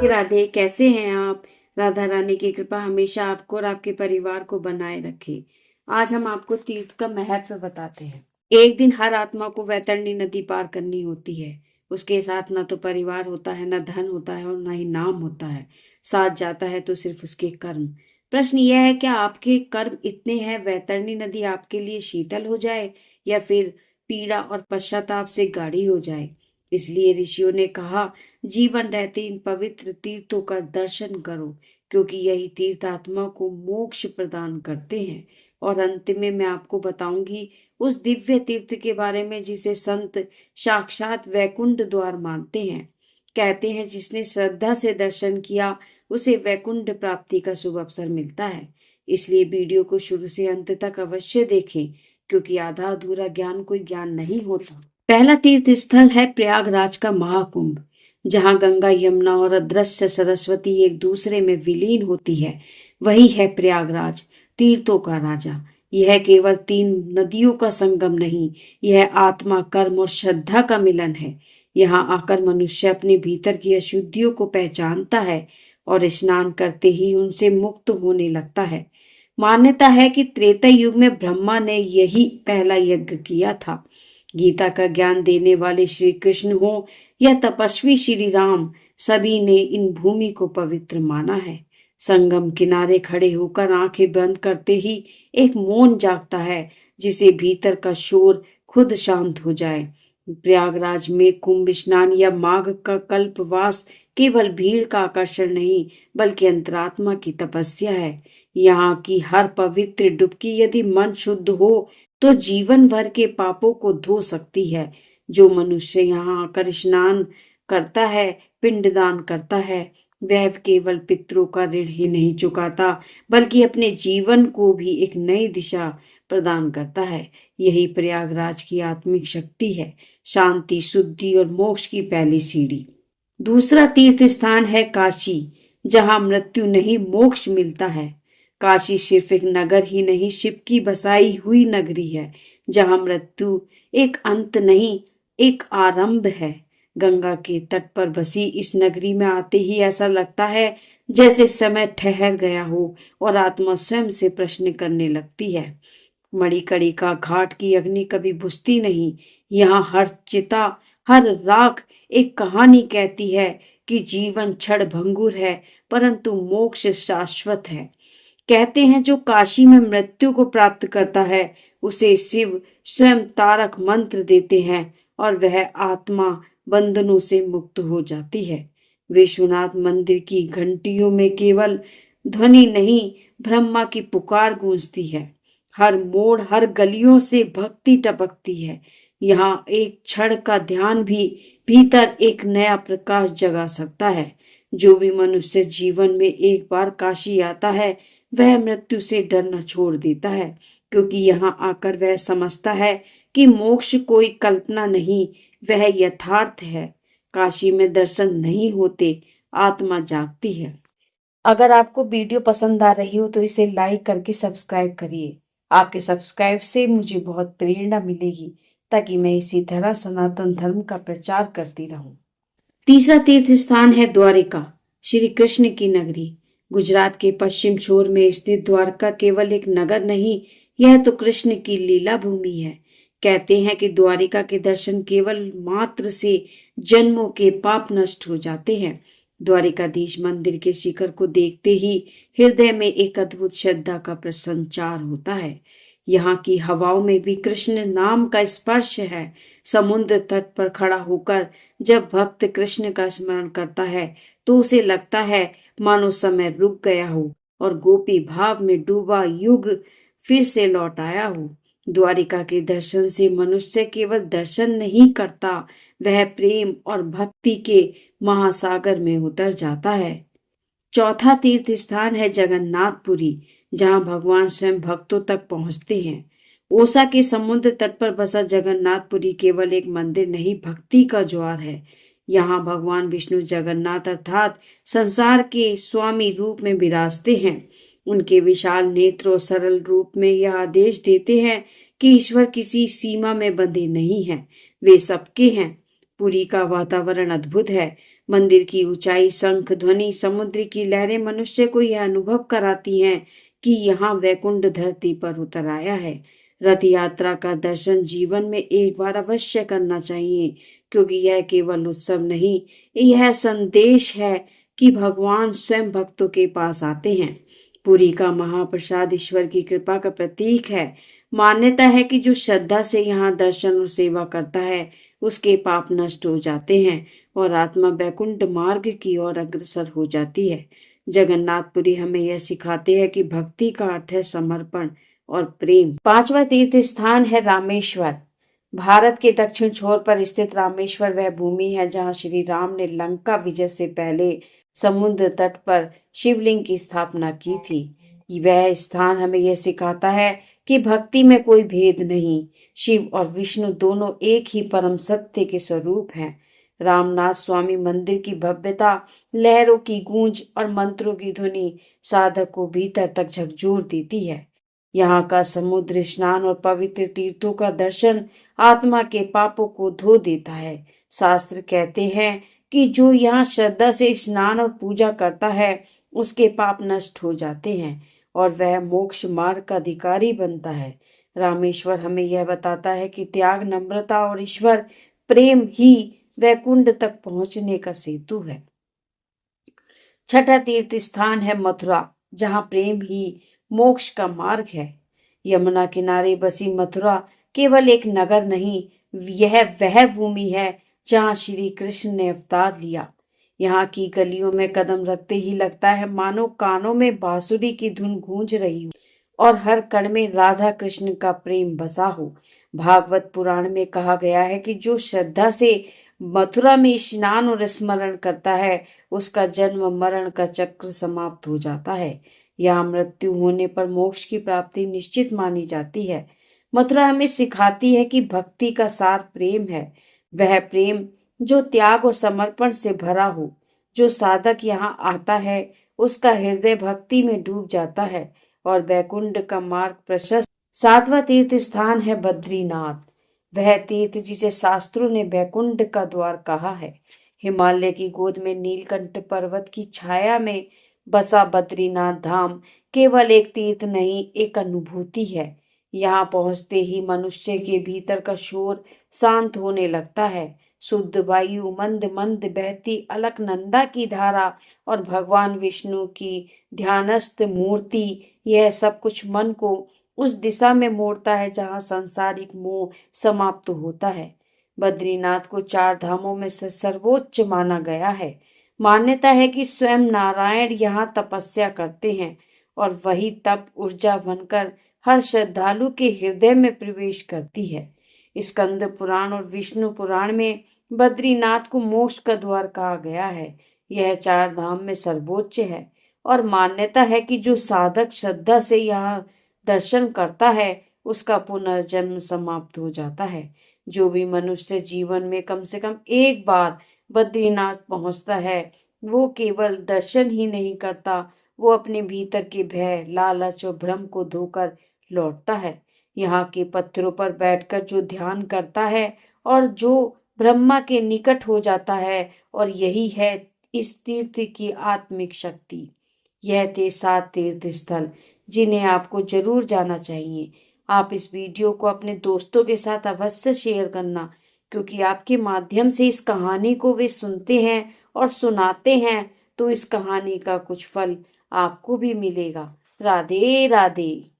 राधे, कैसे हैं आप? राधा रानी की कृपा हमेशा आपको और आपके परिवार को बनाए रखे। आज हम आपको तीर्थ का महत्व बताते हैं। एक दिन हर आत्मा को वैतरणी नदी पार करनी होती है। उसके साथ न तो परिवार होता है, न धन होता है और न ही नाम होता है। साथ जाता है तो सिर्फ उसके कर्म। प्रश्न यह है, क्या आपके कर्म इतने हैं वैतरणी नदी आपके लिए शीतल हो जाए, या फिर पीड़ा और पश्चाताप से गाढ़ी हो जाए? इसलिए ऋषियों ने कहा, जीवन रहते इन पवित्र तीर्थों का दर्शन करो, क्योंकि यही तीर्थ आत्मा को मोक्ष प्रदान करते हैं। और अंत में मैं आपको बताऊंगी उस दिव्य तीर्थ के बारे में जिसे संत साक्षात वैकुंठ द्वार मानते हैं। कहते हैं जिसने श्रद्धा से दर्शन किया उसे वैकुंठ प्राप्ति का शुभ अवसर मिलता है। इसलिए वीडियो को शुरू से अंत तक अवश्य देखें, क्योंकि आधा अधूरा ज्ञान कोई ज्ञान नहीं होता। पहला तीर्थ स्थल है प्रयागराज का महाकुंभ, जहां गंगा, यमुना और अदृश्य सरस्वती एक दूसरे में विलीन होती है। वही है प्रयागराज, तीर्थों का राजा। यह केवल 3 नदियों का संगम नहीं, यह आत्मा, कर्म और श्रद्धा का मिलन है। यहाँ आकर मनुष्य अपने भीतर की अशुद्धियों को पहचानता है और स्नान करते ही उनसे मुक्त होने लगता है। मान्यता है कि त्रेता युग में ब्रह्मा ने यही पहला यज्ञ किया था। गीता का ज्ञान देने वाले श्री कृष्ण हो या तपस्वी श्री राम, सभी ने इन भूमि को पवित्र माना है। संगम किनारे खड़े होकर आंखें बंद करते ही एक मौन जागता है, जिसे भीतर का शोर खुद शांत हो जाए। प्रयागराज में कुंभ स्नान या माघ का कल्पवास केवल भीड़ का आकर्षण नहीं, बल्कि अंतरात्मा की तपस्या है। यहाँ की हर पवित्र डुबकी यदि मन शुद्ध हो तो जीवन भर के पापों को धो सकती है। जो मनुष्य यहाँ आकर स्नान करता है, पिंडदान करता है, वह केवल पितरों का ऋण ही नहीं चुकाता, बल्कि अपने जीवन को भी एक नई दिशा प्रदान करता है। यही प्रयागराज की आत्मिक शक्ति है, शांति, शुद्धि और मोक्ष की पहली सीढ़ी। दूसरा तीर्थ स्थान है काशी, जहाँ मृत्यु नहीं मोक्ष मिलता है। काशी सिर्फ एक नगर ही नहीं, शिव की बसाई हुई नगरी है, जहाँ मृत्यु एक अंत नहीं, एक आरंभ है। गंगा के तट पर बसी इस नगरी में आते ही ऐसा लगता है जैसे समय ठहर गया हो और आत्मा स्वयं से प्रश्न करने लगती है। मणिकर्णिका घाट की अग्नि कभी बुझती नहीं। यहाँ हर चिता, हर राख एक कहानी कहती है कि जीवन क्षण भंगुर है, परंतु मोक्ष शाश्वत है। कहते हैं जो काशी में मृत्यु को प्राप्त करता है उसे शिव स्वयं तारक मंत्र देते हैं और वह आत्मा बंधनों से मुक्त हो जाती है। विश्वनाथ मंदिर की घंटियों में केवल ध्वनि नहीं, ब्रह्मा की पुकार गूंजती है। हर मोड़, हर गलियों से भक्ति टपकती है। यहाँ एक क्षण का ध्यान भी भीतर एक नया प्रकाश जगा सकता है। जो भी मनुष्य जीवन में एक बार काशी आता है वह मृत्यु से डरना छोड़ देता है, क्योंकि यहाँ आकर वह समझता है कि मोक्ष कोई कल्पना नहीं, वह यथार्थ है। काशी में दर्शन नहीं होते, आत्मा जागती है। अगर आपको वीडियो पसंद आ रही हो तो इसे लाइक करके सब्सक्राइब करिए। आपके सब्सक्राइब से मुझे बहुत प्रेरणा मिलेगी, ताकि मैं इसी तरह सनातन धर्म का प्रचार करती रहूं। तीसरा तीर्थ स्थान है द्वारिका, श्री कृष्ण की नगरी। गुजरात के पश्चिम छोर में स्थित द्वारका केवल एक नगर नहीं, यह तो कृष्ण की लीला भूमि है। कहते हैं कि द्वारिका के दर्शन केवल मात्र से जन्मों के पाप नष्ट हो जाते हैं। द्वारिकाधीश मंदिर के शिखर को देखते ही हृदय में एक अद्भुत श्रद्धा का प्रसंचार होता है। यहाँ की हवाओं में भी कृष्ण नाम का स्पर्श है। समुद्र तट पर खड़ा होकर जब भक्त कृष्ण का स्मरण करता है तो उसे लगता है मानो समय रुक गया हो और गोपी भाव में डूबा युग फिर से लौट आया हो। द्वारिका के दर्शन से मनुष्य केवल दर्शन नहीं करता, वह प्रेम और भक्ति के महासागर में उतर जाता है। चौथा तीर्थ स्थान है जगन्नाथपुरी, जहां भगवान स्वयं भक्तों तक पहुंचते हैं। ओसा के समुद्र तट पर बसा जगन्नाथपुरी केवल एक मंदिर नहीं, भक्ति का ज्वार है। यहाँ भगवान विष्णु जगन्नाथ अर्थात संसार के स्वामी रूप में विराजते हैं। उनके विशाल नेत्र और सरल रूप में यह आदेश देते हैं कि ईश्वर किसी सीमा में बंधे नहीं हैं, वे सबके हैं। पुरी का वातावरण अद्भुत है। मंदिर की ऊंचाई, शंख ध्वनि, समुद्र की लहरें मनुष्य को यह अनुभव कराती हैं कि यहाँ वैकुंठ धरती पर उतर आया है। रथ यात्रा का दर्शन जीवन में एक बार अवश्य करना चाहिए, क्योंकि यह केवल उत्सव नहीं, यह संदेश है कि भगवान स्वयं भक्तों के पास आते हैं। पुरी का महाप्रसाद ईश्वर की कृपा का प्रतीक है। मान्यता है कि जो श्रद्धा से यहाँ दर्शन और सेवा करता है, उसके पाप नष्ट हो जाते हैं और आत्मा वैकुंठ मार्ग की ओर अग्रसर हो जाती है। जगन्नाथपुरी हमें यह सिखाते हैं कि भक्ति का अर्थ है समर्पण और प्रेम। पांचवा तीर्थ स्थान है रामेश्वर। भारत के दक्षिण छोर पर स्थित रामेश्वर वह भूमि है जहाँ श्री राम ने लंका विजय से पहले समुद्र तट पर शिवलिंग की स्थापना की थी। वह स्थान हमें यह सिखाता है कि भक्ति में कोई भेद नहीं। शिव और विष्णु दोनों एक ही परम सत्य के स्वरूप हैं। रामनाथ स्वामी मंदिर की भव्यता, लहरों की गूंज और मंत्रों की ध्वनि साधक को भीतर तक झकझोर देती है। यहाँ का समुद्र स्नान और पवित्र तीर्थों का दर्शन आत्मा के पापों को धो देता है। शास्त्र कहते हैं कि जो यहाँ श्रद्धा से स्नान और पूजा करता है, उसके पाप नष्ट हो जाते हैं और वह मोक्ष मार्ग का अधिकारी बनता है। रामेश्वर हमें यह बताता है कि त्याग, नम्रता और ईश्वर प्रेम ही वैकुंठ तक पहुंचने का सेतु है। छठा तीर्थ स्थान है मथुरा, जहाँ प्रेम ही मोक्ष का मार्ग है। यमुना किनारे बसी मथुरा केवल एक नगर नहीं, यह वह भूमि है जहाँ श्री कृष्ण ने अवतार लिया। यहाँ की गलियों में कदम रखते ही लगता है मानो कानों में बांसुरी की धुन गूंज रही हो और हर कण में राधा कृष्ण का प्रेम बसा हो। भागवत पुराण में कहा गया है कि जो श्रद्धा से मथुरा में स्नान और स्मरण करता है, उसका जन्म मरण का चक्र समाप्त हो जाता है। यहाँ मृत्यु होने पर मोक्ष की प्राप्ति निश्चित मानी जाती है। मथुरा हमें सिखाती है कि भक्ति का सार प्रेम है, वह प्रेम जो त्याग और समर्पण से भरा हो। जो साधक यहाँ आता है, उसका हृदय भक्ति में डूब जाता है और वैकुंठ का मार्ग प्रशस्त। सातवां तीर्थ स्थान है बद्रीनाथ, वह तीर्थ जिसे शास्त्रों ने वैकुंठ का द्वार कहा है। हिमालय की गोद में नीलकंठ पर्वत की छाया में बसा बद्रीनाथ धाम केवल एक तीर्थ नहीं, एक अनुभूति है। यहाँ पहुंचते ही मनुष्य के भीतर का शोर शांत होने लगता है। शुद्ध वायु, मंद मंद बहती अलकनंदा की धारा और भगवान विष्णु की ध्यानस्थ मूर्ति, यह सब कुछ मन को उस दिशा में मोड़ता है जहाँ सांसारिक मोह समाप्त होता है। बद्रीनाथ को 4 धामों में से सर्वोच्च माना गया है। मान्यता है कि स्वयं नारायण यहाँ तपस्या करते हैं और वही तप ऊर्जा बनकर हर श्रद्धालु के हृदय में प्रवेश करती है। स्कंद पुराण और विष्णु पुराण में बद्रीनाथ को मोक्ष का द्वार कहा गया है। यह 4 धाम में सर्वोच्च है और मान्यता है कि जो साधक श्रद्धा से यहाँ दर्शन करता है, उसका पुनर्जन्म समाप्त हो जाता है। जो भी मनुष्य जीवन में कम से कम एक बार बद्रीनाथ पहुंचता है, वो केवल दर्शन ही नहीं करता, वो अपने भीतर के भय, लालच और भ्रम को धोकर लौटता है। यहाँ के पत्थरों पर बैठकर जो ध्यान करता है और जो ब्रह्मा के निकट हो जाता है, और यही है इस तीर्थ की आत्मिक शक्ति। यह थे 7 तीर्थ स्थल जिन्हें आपको जरूर जाना चाहिए। आप इस वीडियो को अपने दोस्तों के साथ अवश्य शेयर करना, क्योंकि आपके माध्यम से इस कहानी को वे सुनते हैं और सुनाते हैं, तो इस कहानी का कुछ फल आपको भी मिलेगा। राधे राधे।